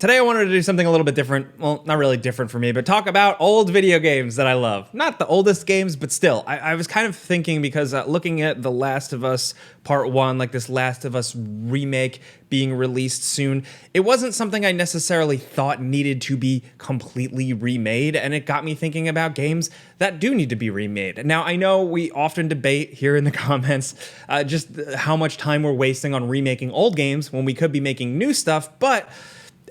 Today I wanted to do something a little bit different. Well, not really different for me, but talk about old video games that I love. Not the oldest games, but still. I was kind of thinking because looking at The Last of Us Part 1, like this Last of Us remake being released soon, it wasn't something I necessarily thought needed to be completely remade, and it got me thinking about games that do need to be remade. Now, I know we often debate here in the comments just how much time we're wasting on remaking old games when we could be making new stuff, but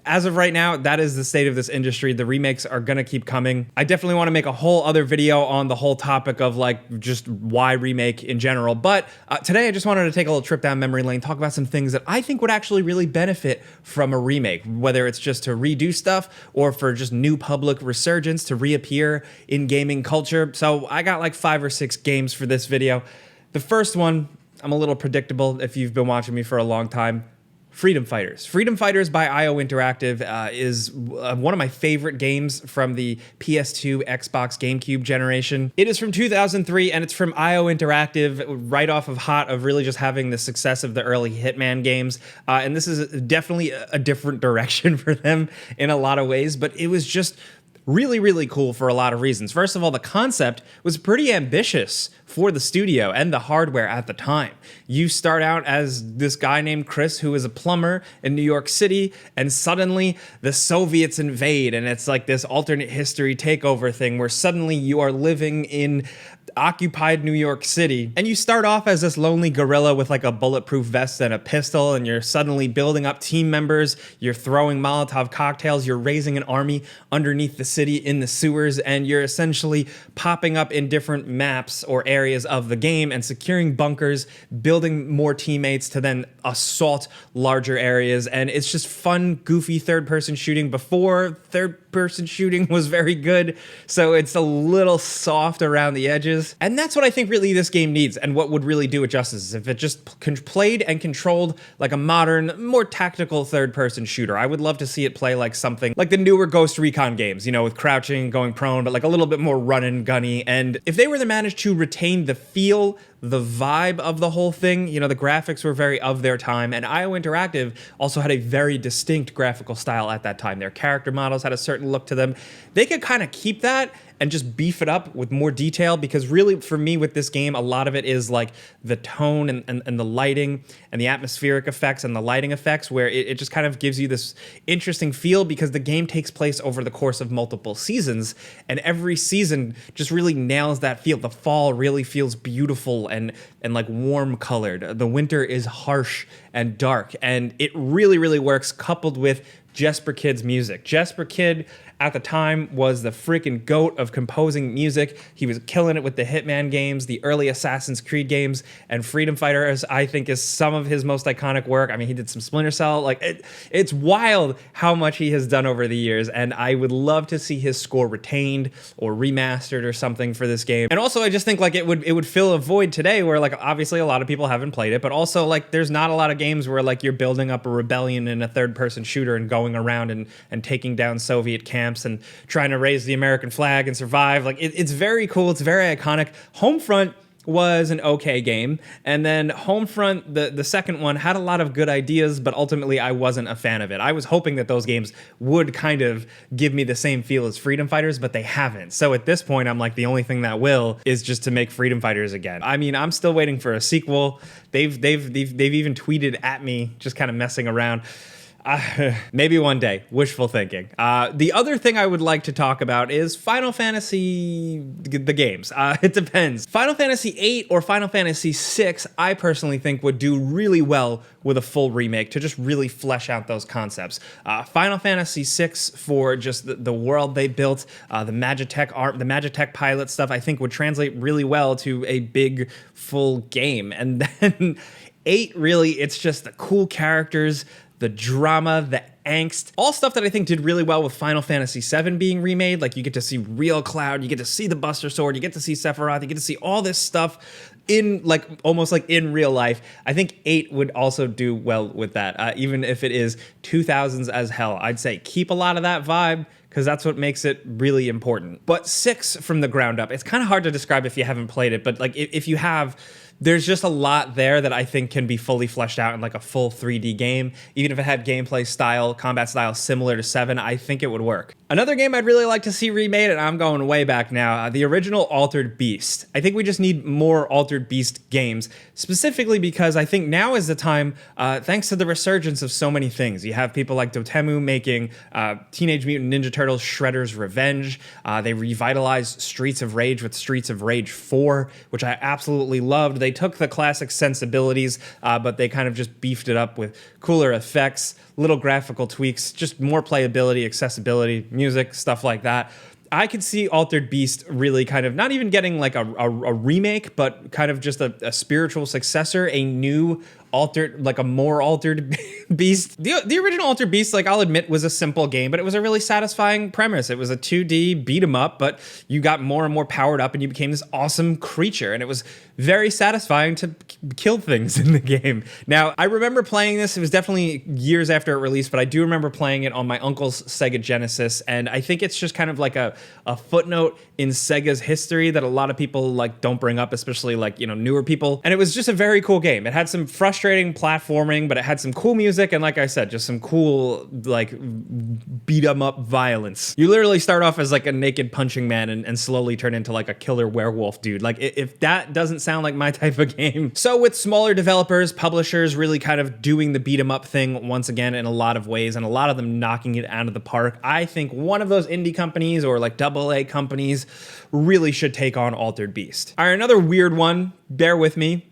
as of right now, that is the state of this industry. The remakes are gonna keep coming. I definitely want to make a whole other video on the whole topic of like just why remake in general. But today I just wanted to take a little trip down memory lane, talk about some things that I think would actually really benefit from a remake, whether it's just to redo stuff or for just new public resurgence to reappear in gaming culture. So I got like 5 or 6 games for this video. The first one, I'm a little predictable if you've been watching me for a long time. Freedom Fighters. Freedom Fighters by IO Interactive is one of my favorite games from the PS2, Xbox, GameCube generation. It is from 2003 and it's from IO Interactive, right off of hot of really just having the success of the early Hitman games. And this is definitely a different direction for them in a lot of ways, but it was just really, really cool for a lot of reasons. First of all, the concept was pretty ambitious for the studio and the hardware at the time. You start out as this guy named Chris who is a plumber in New York City, and suddenly the Soviets invade, and it's like this alternate history takeover thing where suddenly you are living in occupied New York City, and you start off as this lonely gorilla with like a bulletproof vest and a pistol, and you're suddenly building up team members, you're throwing Molotov cocktails, you're raising an army underneath the city in the sewers, and you're essentially popping up in different maps or areas of the game and securing bunkers, building more teammates to then assault larger areas. And it's just fun, goofy third-person shooting before third-person shooting was very good, so it's a little soft around the edges. And that's what I think really this game needs, and what would really do it justice is if it just played and controlled like a modern, more tactical third-person shooter. I would love to see it play like something like the newer Ghost Recon games, you know, with crouching, going prone, but like a little bit more run and gunny. And if they were to manage to retain the feel, the vibe of the whole thing, you know, the graphics were very of their time, and IO Interactive also had a very distinct graphical style at that time. Their character models had a certain look to them. They could kind of keep that and just beef it up with more detail, because really for me with this game, a lot of it is like the tone and the lighting and the atmospheric effects and the lighting effects, where it just kind of gives you this interesting feel, because the game takes place over the course of multiple seasons, and every season just really nails that feel. The fall really feels beautiful and like warm colored. The winter is harsh and dark, and it really, really works, coupled with Jesper Kid's music. Jesper Kid at the time was the freaking goat of composing music. He was killing it with the Hitman games, the early Assassin's Creed games, and Freedom Fighters, I think, is some of his most iconic work. I mean, he did some Splinter Cell. Like, it's wild how much he has done over the years, and I would love to see his score retained or remastered or something for this game. And also, I just think like it would fill a void today where like obviously a lot of people haven't played it, but also like there's not a lot of games where like you're building up a rebellion in a third-person shooter and going around and taking down Soviet camps and trying to raise the American flag and survive. Like it's very cool. It's very iconic. Homefront was an okay game, and then Homefront, the second one, had a lot of good ideas, but ultimately I wasn't a fan of it. I was hoping that those games would kind of give me the same feel as Freedom Fighters, but they haven't. So at this point, I'm like, the only thing that will is just to make Freedom Fighters again. I mean, I'm still waiting for a sequel. They've even tweeted at me, just kind of messing around. Maybe one day. Wishful thinking. The other thing I would like to talk about is Final Fantasy, the games. It depends. Final Fantasy VIII or Final Fantasy VI, I personally think would do really well with a full remake to just really flesh out those concepts. Final Fantasy VI, for just the world they built, the Magitech art, the Magitech pilot stuff, I think would translate really well to a big, full game. And then VIII, really, it's just the cool characters, the drama, the angst, all stuff that I think did really well with Final Fantasy VII being remade. Like, you get to see real Cloud, you get to see the Buster Sword, you get to see Sephiroth, you get to see all this stuff in like almost like in real life. I think 8 would also do well with that, even if it is 2000s as hell. I'd say keep a lot of that vibe, because that's what makes it really important. But 6 from the ground up, it's kind of hard to describe if you haven't played it, but like if you have, there's just a lot there that I think can be fully fleshed out in like a full 3D game. Even if it had gameplay style, combat style similar to 7, I think it would work. Another game I'd really like to see remade, and I'm going way back now, the original Altered Beast. I think we just need more Altered Beast games, specifically because I think now is the time, thanks to the resurgence of so many things. You have people like Dotemu making Teenage Mutant Ninja Turtles Shredder's Revenge. They revitalized Streets of Rage with Streets of Rage 4, which I absolutely loved. They took the classic sensibilities, but they kind of just beefed it up with cooler effects, little graphical tweaks, just more playability, accessibility, music, stuff like that. I could see Altered Beast really kind of not even getting like a remake, but kind of just a spiritual successor, a new altered, like a more altered Beast. The original Altered Beast, like I'll admit, was a simple game, but it was a really satisfying premise. It was a 2D beat 'em up, but you got more and more powered up and you became this awesome creature, and it was very satisfying to kill things in the game. Now, I remember playing this. It was definitely years after it released, but I do remember playing it on my uncle's Sega Genesis, and I think it's just kind of like a footnote in Sega's history that a lot of people like don't bring up, especially like, you know, newer people. And it was just a very cool game. It had some frustrating platforming, but it had some cool music, and like I said, just some cool like beat 'em up violence. You literally start off as like a naked punching man and slowly turn into like a killer werewolf dude. Like if that doesn't sound like my type of game. So with smaller developers, publishers really kind of doing the beat 'em up thing once again in a lot of ways, and a lot of them knocking it out of the park, I think one of those indie companies or like AA companies really should take on Altered Beast. All right, another weird one, bear with me,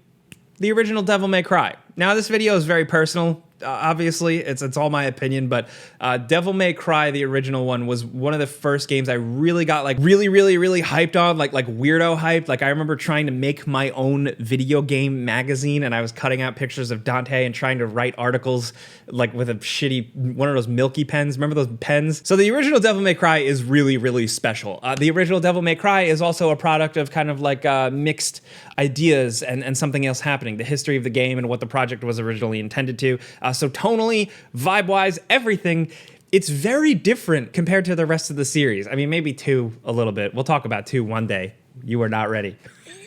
the original Devil May Cry. Now this video is very personal. Obviously, it's all my opinion, but Devil May Cry, the original one, was one of the first games I really got like really hyped on, like weirdo hyped. Like I remember trying to make my own video game magazine, and I was cutting out pictures of Dante and trying to write articles like with a shitty one of those Milky pens. Remember those pens? So the original Devil May Cry is really special. The original Devil May Cry is also a product of kind of like mixed ideas and something else happening, the history of the game and what the project was originally intended to. So tonally, vibe-wise, everything, it's very different compared to the rest of the series. I mean, maybe 2 a little bit. We'll talk about 2 one day. You are not ready.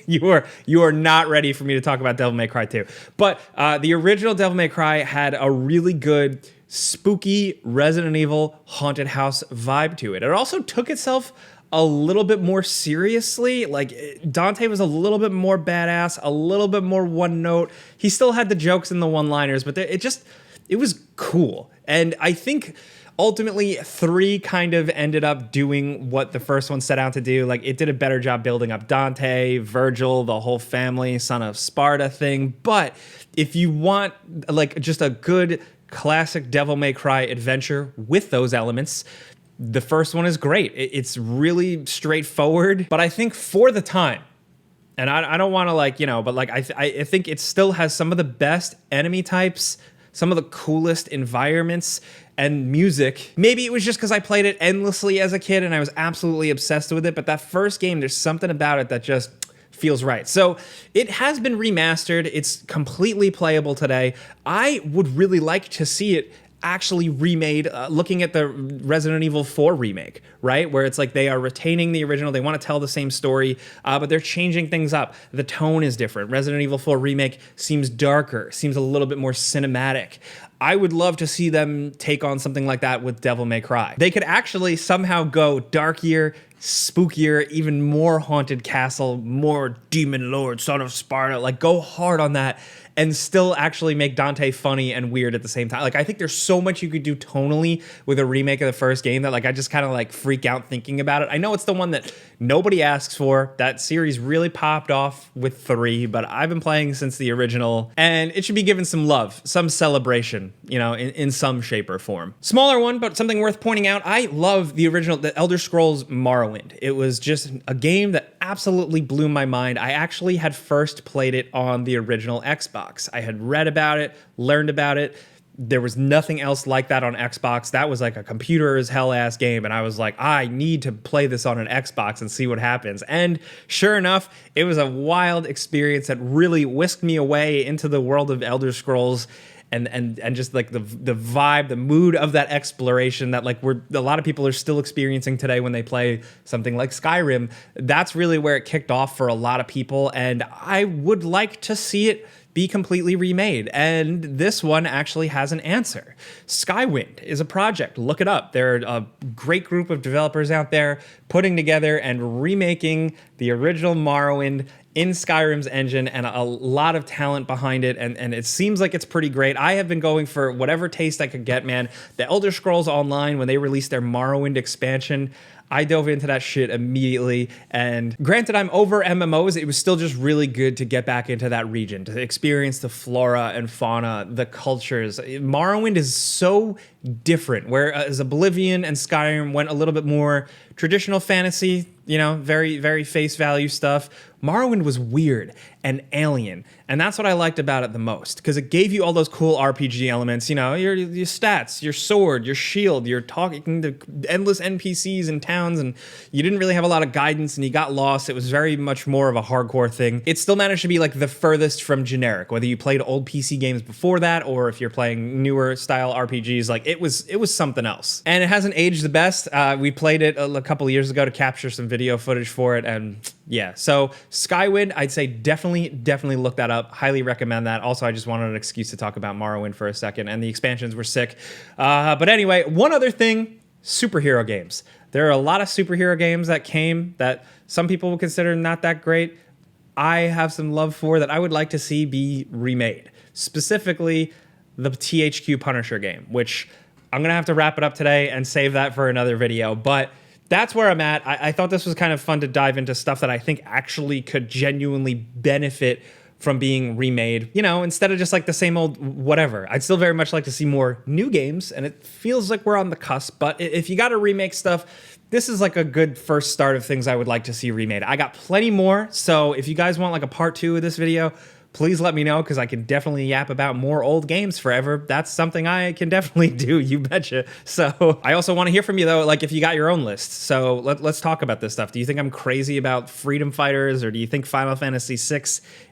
You are not ready for me to talk about Devil May Cry 2. But the original Devil May Cry had a really good, spooky Resident Evil haunted house vibe to it. It also took itself a little bit more seriously. Like Dante was a little bit more badass, a little bit more one note. He still had the jokes and the one-liners, but it was cool. And I think ultimately 3 kind of ended up doing what the first one set out to do. Like it did a better job building up Dante, Virgil, the whole family, Son of Sparta thing. But if you want like just a good classic Devil May Cry adventure with those elements, the first one is great. It's really straightforward, but I think for the time, and I don't want to like, you know, but like I think it still has some of the best enemy types, some of the coolest environments and music. Maybe it was just because I played it endlessly as a kid and I was absolutely obsessed with it, but that first game, there's something about it that just feels right. So it has been remastered. It's completely playable today. I would really like to see it actually remade, looking at the Resident Evil 4 remake, right? Where it's like they are retaining the original, they want to tell the same story, but they're changing things up. The tone is different. Resident Evil 4 remake seems darker, seems a little bit more cinematic. I would love to see them take on something like that with Devil May Cry. They could actually somehow go darkier, spookier, even more haunted castle, more demon lord, Son of Sparta, like go hard on that and still actually make Dante funny and weird at the same time. Like I think there's so much you could do tonally with a remake of the first game that like I just kind of like freak out thinking about it. I know it's the one that nobody asks for. That series really popped off with 3, but I've been playing since the original and it should be given some love, some celebration, you know, in some shape or form. Smaller one, but something worth pointing out. I love the original, the Elder Scrolls Morrowind. It was just a game that absolutely blew my mind. I actually had first played it on the original Xbox. I had read about it, learned about it. There was nothing else like that on Xbox. That was like a computer as hell ass game. And I was like, I need to play this on an Xbox and see what happens. And sure enough, it was a wild experience that really whisked me away into the world of Elder Scrolls. and just like the vibe, the mood of that exploration that like a lot of people are still experiencing today when they play something like Skyrim. That's really where it kicked off for a lot of people, and I would like to see it be completely remade. And this one actually has an answer. Skywind is a project. Look it up. There are a great group of developers out there putting together and remaking the original Morrowind in Skyrim's engine, and a lot of talent behind it, and it seems like it's pretty great. I have been going for whatever taste I could get, man. The Elder Scrolls Online, when they released their Morrowind expansion, I dove into that shit immediately, and granted I'm over MMOs, it was still just really good to get back into that region, to experience the flora and fauna, the cultures. Morrowind is so different, whereas Oblivion and Skyrim went a little bit more traditional fantasy, you know, very, very face value stuff. Morrowind was weird and alien, and that's what I liked about it the most, because it gave you all those cool RPG elements, you know, your stats, your sword, your shield, you're talking to endless NPCs in towns, and you didn't really have a lot of guidance, and you got lost. It was very much more of a hardcore thing. It still managed to be like the furthest from generic, whether you played old PC games before that, or if you're playing newer style RPGs, like it was something else. And it hasn't aged the best. We played it a couple of years ago to capture some video footage for it, and yeah, so Skywind, I'd say definitely look that up. Highly recommend that. Also, I just wanted an excuse to talk about Morrowind for a second, and the expansions were sick. But anyway, one other thing, superhero games. There are a lot of superhero games that came that some people would consider not that great. I have some love for that I would like to see be remade. Specifically, the THQ Punisher game, which I'm going to have to wrap it up today and save that for another video, but that's where I'm at. I thought this was kind of fun to dive into stuff that I think actually could genuinely benefit from being remade, you know, instead of just like the same old whatever. I'd still very much like to see more new games, and it feels like we're on the cusp, but if you got to remake stuff, this is like a good first start of things I would like to see remade. I got plenty more, so if you guys want like a part 2 of this video, please let me know, because I can definitely yap about more old games forever. That's something I can definitely do, you betcha. So I also want to hear from you, though, like if you got your own list. So let's talk about this stuff. Do you think I'm crazy about Freedom Fighters, or do you think Final Fantasy VI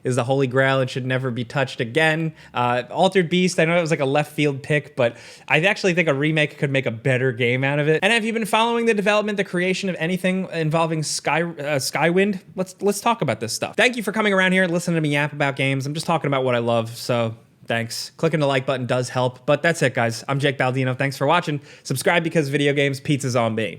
is the holy grail and should never be touched again? Altered Beast, I know it was like a left field pick, but I actually think a remake could make a better game out of it. And have you been following the development, the creation of anything involving Skywind? Let's talk about this stuff. Thank you for coming around here and listening to me yap about games. I'm just talking about what I love, so thanks. Clicking the like button does help, but that's it, guys. I'm Jake Baldino. Thanks for watching. Subscribe, because video games, pizza's on me.